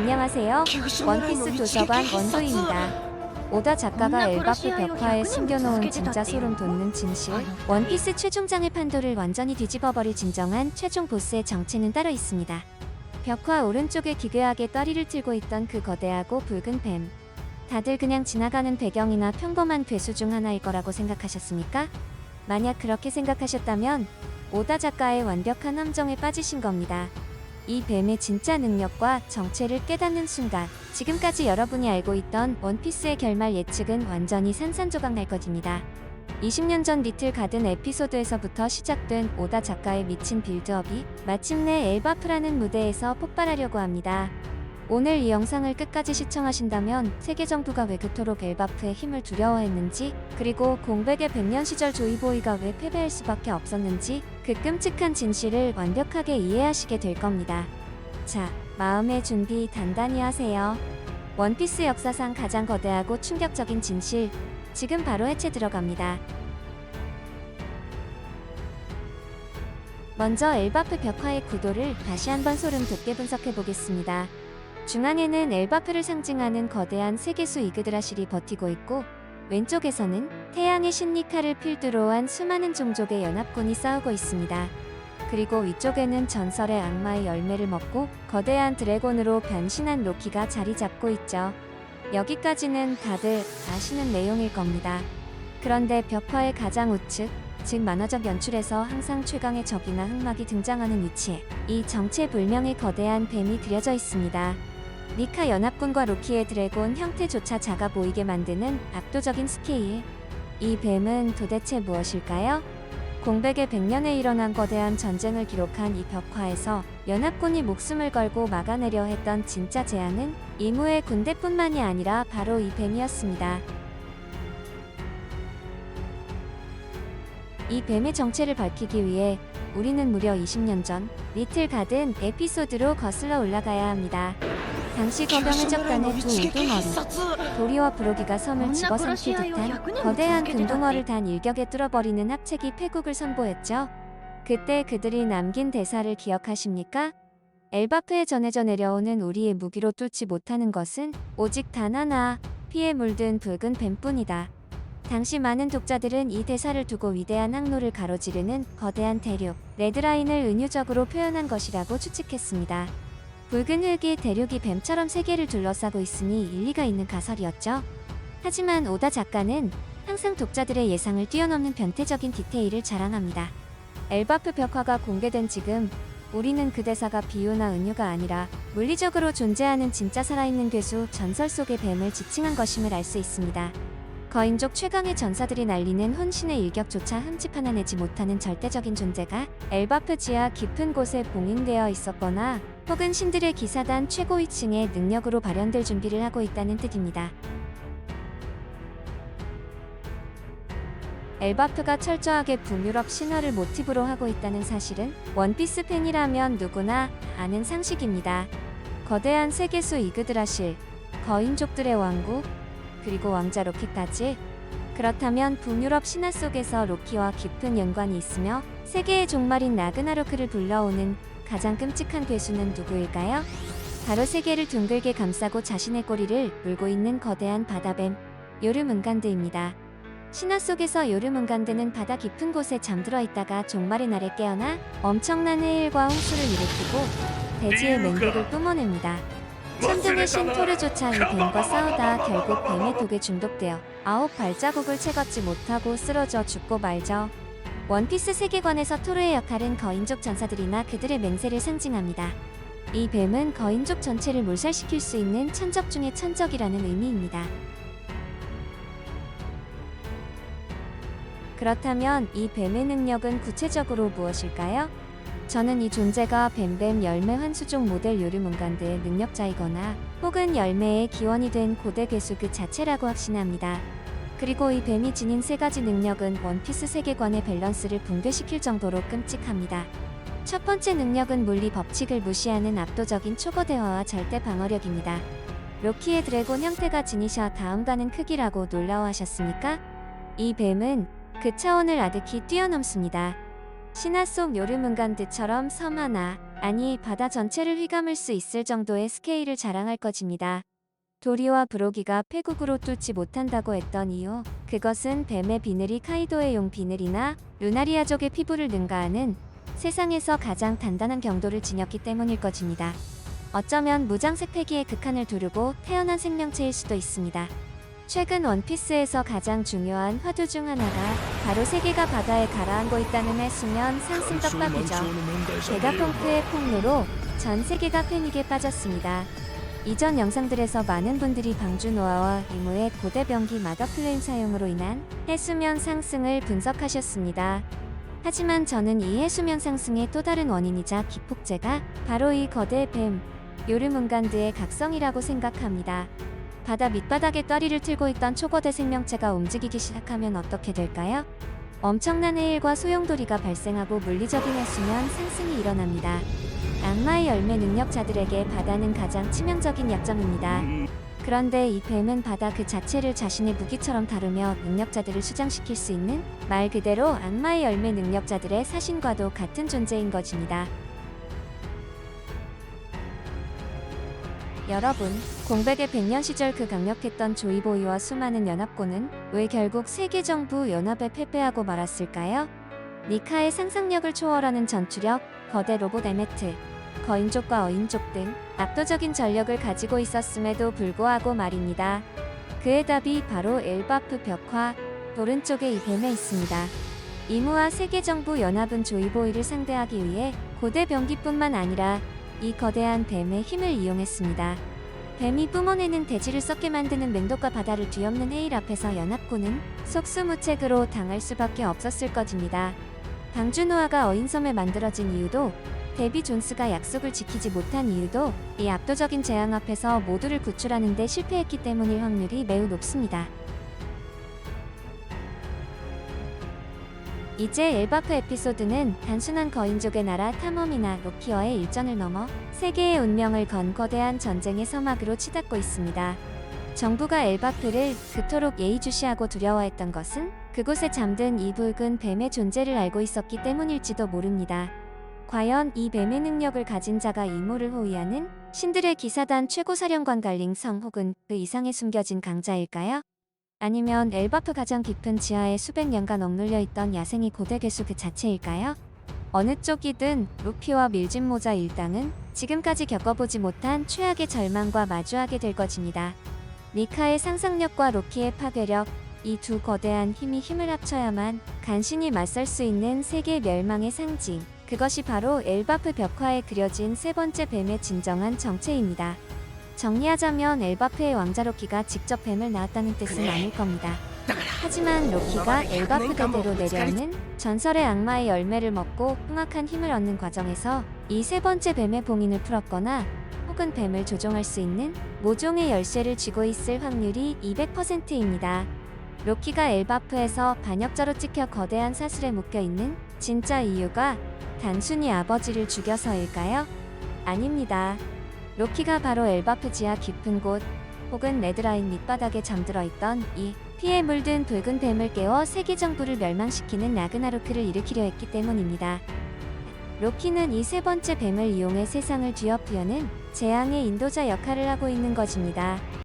안녕하세요. 원피스 도서관 원도입니다. 오다 작가가 엘바프 벽화에 숨겨놓은 진짜 소름 돋는 진실. 원피스 최종장의 판도를 완전히 뒤집어버릴 진정한 최종 보스의 정체는 따로 있습니다. 벽화 오른쪽에 기괴하게 떠리를 틀고 있던 그 거대하고 붉은 뱀. 다들 그냥 지나가는 배경이나 평범한 괴수 중 하나일 거라고 생각하셨습니까? 만약 그렇게 생각하셨다면 오다 작가의 완벽한 함정에 빠지신 겁니다. 이 뱀의 진짜 능력과 정체를 깨닫는 순간 지금까지 여러분이 알고 있던 원피스의 결말 예측은 완전히 산산조각 날 것입니다. 20년 전 리틀 가든 에피소드에서부터 시작된 오다 작가의 미친 빌드업이 마침내 엘바프라는 무대에서 폭발하려고 합니다. 오늘 이 영상을 끝까지 시청하신다면 세계 정부가 왜 그토록 엘바프의 힘을 두려워했는지, 그리고 공백의 100년 시절 조이보이가 왜 패배할 수밖에 없었는지 그 끔찍한 진실을 완벽하게 이해하시게 될 겁니다. 자, 마음의 준비 단단히 하세요. 원피스 역사상 가장 거대하고 충격적인 진실, 지금 바로 해체 들어갑니다. 먼저 엘바프 벽화의 구도를 다시 한번 소름 돋게 분석해 보겠습니다. 중앙에는 엘바프를 상징하는 거대한 세계수 이그드라실이 버티고 있고, 왼쪽에서는 태양의 신 니카를 필두로 한 수많은 종족의 연합군이 싸우고 있습니다. 그리고 위쪽에는 전설의 악마의 열매를 먹고 거대한 드래곤으로 변신한 로키가 자리 잡고 있죠. 여기까지는 다들 아시는 내용일 겁니다. 그런데 벽화의 가장 우측, 즉 만화적 연출에서 항상 최강의 적이나 흑막이 등장하는 위치에 이 정체불명의 거대한 뱀이 그려져 있습니다. 니카 연합군과 로키의 드래곤 형태조차 작아 보이게 만드는 압도적인 스케일. 이 뱀은 도대체 무엇일까요? 공백의 100년에 일어난 거대한 전쟁을 기록한 이 벽화에서 연합군이 목숨을 걸고 막아내려 했던 진짜 재앙은 이무의 군대뿐만이 아니라 바로 이 뱀이었습니다. 이 뱀의 정체를 밝히기 위해 우리는 무려 20년 전 리틀 가든 에피소드로 거슬러 올라가야 합니다. 당시 거병 해적단의 두 우등어리, 도리와 브로기가 섬을 집어삼킬 듯한 거대한 금붕어를 단 일격에 뚫어버리는 합체기 패국을 선보였죠. 그때 그들이 남긴 대사를 기억하십니까? 엘바프에 전해져 내려오는 우리의 무기로 뚫지 못하는 것은 오직 단 하나, 피에 물든 붉은 뱀뿐이다. 당시 많은 독자들은 이 대사를 두고 위대한 항로를 가로지르는 거대한 대륙, 레드라인을 은유적으로 표현한 것이라고 추측했습니다. 붉은 흙이 대륙이 뱀처럼 세계를 둘러싸고 있으니 일리가 있는 가설이었죠. 하지만 오다 작가는 항상 독자들의 예상을 뛰어넘는 변태적인 디테일을 자랑합니다. 엘바프 벽화가 공개된 지금 우리는 그 대사가 비유나 은유가 아니라 물리적으로 존재하는 진짜 살아있는 괴수, 전설 속의 뱀을 지칭한 것임을 알 수 있습니다. 거인족 최강의 전사들이 날리는 혼신의 일격조차 흠집 하나 내지 못하는 절대적인 존재가 엘바프 지하 깊은 곳에 봉인되어 있었거나 혹은 신들의 기사단 최고위층의 능력으로 발현될 준비를 하고 있다는 뜻입니다. 엘바프가 철저하게 북유럽 신화를 모티브로 하고 있다는 사실은 원피스 팬이라면 누구나 아는 상식입니다. 거대한 세계수 이그드라실, 거인족들의 왕국, 그리고 왕자 로키까지. 그렇다면 북유럽 신화 속에서 로키와 깊은 연관이 있으며 세계의 종말인 라그나로크를 불러오는 가장 끔찍한 괴수는 누구일까요? 바로 세계를 둥글게 감싸고 자신의 꼬리를 물고 있는 거대한 바다뱀, 요르문간드입니다. 신화 속에서 요르문간드는 바다 깊은 곳에 잠들어 있다가 종말의 날에 깨어나 엄청난 해일과 홍수를 일으키고 대지의 맹독을 뿜어냅니다. 천둥의 신 토르조차 이 뱀과 싸우다 결국 뱀의 독에 중독되어 9발자국을 채 걷지 못하고 쓰러져 죽고 말죠. 원피스 세계관에서 토르의 역할은 거인족 전사들이나 그들의 맹세를 상징합니다. 이 뱀은 거인족 전체를 몰살시킬 수 있는 천적 중의 천적이라는 의미입니다. 그렇다면 이 뱀의 능력은 구체적으로 무엇일까요? 저는 이 존재가 뱀뱀 열매 환수종 모델 요르문간드의 능력자이거나 혹은 열매의 기원이 된 고대 괴수 그 자체라고 확신합니다. 그리고 이 뱀이 지닌 세 가지 능력은 원피스 세계관의 밸런스를 붕괴시킬 정도로 끔찍합니다. 첫 번째 능력은 물리 법칙을 무시하는 압도적인 초거대화와 절대 방어력입니다. 로키의 드래곤 형태가 지니셔 다음과는 크기라고 놀라워하셨습니까? 이 뱀은 그 차원을 아득히 뛰어넘습니다. 신화 속 요르문간드처럼 섬 하나, 아니 바다 전체를 휘감을 수 있을 정도의 스케일을 자랑할 것입니다. 도리와 브로기가 폐국으로 뚫지 못한다고 했던 이유, 그것은 뱀의 비늘이 카이도의 용 비늘이나 루나리아족의 피부를 능가하는 세상에서 가장 단단한 경도를 지녔기 때문일 것입니다. 어쩌면 무장색 폐기의 극한을 두르고 태어난 생명체일 수도 있습니다. 최근 원피스에서 가장 중요한 화두 중 하나가 바로 세계가 바다에 가라앉고 있다는 해수면 상승 떡밥이죠. 베가펑크의 폭로로 전 세계가 패닉에 빠졌습니다. 이전 영상들에서 많은 분들이 방주노아와 이무의 고대 병기 마더플레임 사용으로 인한 해수면 상승을 분석하셨습니다. 하지만 저는 이 해수면 상승의 또 다른 원인이자 기폭제가 바로 이 거대 뱀, 요르문간드의 각성이라고 생각합니다. 바다 밑바닥에 떠리를 틀고 있던 초거대 생명체가 움직이기 시작하면 어떻게 될까요? 엄청난 해일과 소용돌이가 발생하고 물리적인 해수면 상승이 일어납니다. 악마의 열매 능력자들에게 바다는 가장 치명적인 약점입니다. 그런데 이 뱀은 바다 그 자체를 자신의 무기처럼 다루며 능력자들을 수장시킬 수 있는 말 그대로 악마의 열매 능력자들의 사신과도 같은 존재인 것입니다. 여러분, 공백의 100년 시절 그 강력했던 조이보이와 수많은 연합군은 왜 결국 세계정부 연합에 패배하고 말았을까요? 니카의 상상력을 초월하는 전투력, 거대 로봇 에메트, 거인족과 어인족 등 압도적인 전력을 가지고 있었음에도 불구하고 말입니다. 그의 답이 바로 엘바프 벽화 오른쪽에 이 뱀에 있습니다. 이무와 세계정부 연합은 조이보이를 상대하기 위해 고대 병기뿐만 아니라 이 거대한 뱀의 힘을 이용했습니다. 뱀이 뿜어내는 대지를 썩게 만드는 맹독과 바다를 뒤엎는 해일 앞에서 연합군은 속수무책으로 당할 수밖에 없었을 것입니다. 방주노아가 어인섬에 만들어진 이유도, 데비 존스가 약속을 지키지 못한 이유도 이 압도적인 재앙 앞에서 모두를 구출하는 데 실패했기 때문일 확률이 매우 높습니다. 이제 엘바프 에피소드는 단순한 거인족의 나라 탐험이나 로키와의 일전을 넘어 세계의 운명을 건 거대한 전쟁의 서막으로 치닫고 있습니다. 정부가 엘바프를 그토록 예의주시하고 두려워했던 것은 그곳에 잠든 이 붉은 뱀의 존재를 알고 있었기 때문일지도 모릅니다. 과연 이 뱀의 능력을 가진 자가 이무를 호위하는 신들의 기사단 최고사령관 갈링성 혹은 그 이상에 숨겨진 강자일까요? 아니면 엘바프 가장 깊은 지하에 수백 년간 억눌려 있던 야생의 고대 괴수 그 자체일까요? 어느 쪽이든 루피와 밀짚모자 일당은 지금까지 겪어보지 못한 최악의 절망과 마주하게 될 것입니다. 니카의 상상력과 로키의 파괴력, 이 두 거대한 힘을 합쳐야만 간신히 맞설 수 있는 세계 멸망의 상징, 그것이 바로 엘바프 벽화에 그려진 세 번째 뱀의 진정한 정체입니다. 정리하자면 엘바프의 왕자 로키가 직접 뱀을 낳았다는 뜻은 아닐 겁니다. 하지만 로키가 엘바프대대로 내려오는 전설의 악마의 열매를 먹고 흉악한 힘을 얻는 과정에서 이 세 번째 뱀의 봉인을 풀었거나 혹은 뱀을 조종할 수 있는 모종의 열쇠를 쥐고 있을 확률이 200%입니다. 로키가 엘바프에서 반역자로 찍혀 거대한 사슬에 묶여있는 진짜 이유가 단순히 아버지를 죽여서일까요? 아닙니다. 로키가 바로 엘바프 지하 깊은 곳 혹은 레드라인 밑바닥에 잠들어 있던 이 피에 물든 붉은 뱀을 깨워 세계정부를 멸망시키는 라그나로크를 일으키려 했기 때문입니다. 로키는 이 세 번째 뱀을 이용해 세상을 뒤엎으려는 재앙의 인도자 역할을 하고 있는 것입니다.